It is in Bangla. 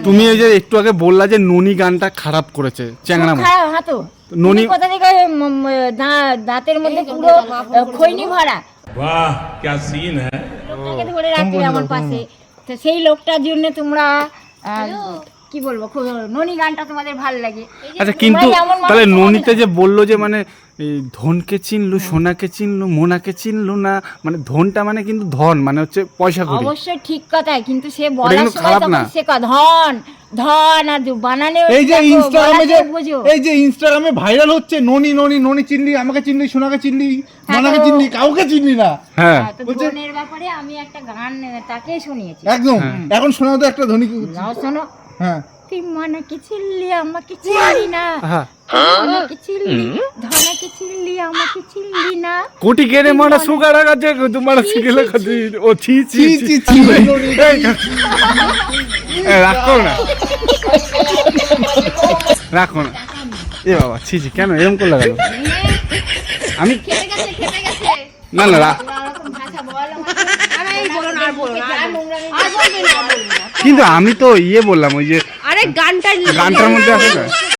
তুমি এই যে একটু আগে বললা যে ননি গানটা খারাপ করেছে চ্যাংড়া হ্যাঁ তো ননি কথা থেকে দাঁতের মধ্যে পুরো খৈনি ভরা। वाह क्या सीन है। লোকটাকে ধরে রাখলে আমার পাশে, তো সেই লোকটার জন্য তোমরা কি বলবো, ননি গানটা তোমাদের ভালো লাগে। আচ্ছা কিন্তু তাহলে ননিতে যে বললো যে মানে ধনকে চিনলু, সোনাকে চিনলু, মোনাকে চিনলু না, মানে ধনটা মানে কিন্তু ধন মানে হচ্ছে পয়সা কড়ি। অবশ্যই ঠিক কথাই, কিন্তু সে বলার সময় তখন সে ধন ধন আর বানানে। এই যে ইনস্টাগ্রামে ভাইরাল হচ্ছে ননি ননি ননি চিনলি, আমাকে চিনলি, সোনাকে চিনলি, মোনাকে চিনলি, কাউকে চিনলি না। হ্যাঁ ধনের ব্যাপারে আমি একটা গান তাকে শুনিয়েছি একদম। এখন শোনাও তো একটা ধনী। নাও শোনো। হ্যাঁ তুই মনাকে চিনলি আমাকে চিনলি না, মনাকে চিনলি ধনাকে চিনলি আমাকে চিনলি না, কোটি কেড়ে মারা সুগার আগাছে তোমার শিখেলে খাদি ও ছি ছি ছি ছি। রাখো না রাখো না, এ বাবা ছি ছি, কেন এরকম করে লাগালো? আমি না না কিন্তু আমি তো ইয়ে বললাম ওই যে আরে গানটার গানটার মধ্যে আছে না।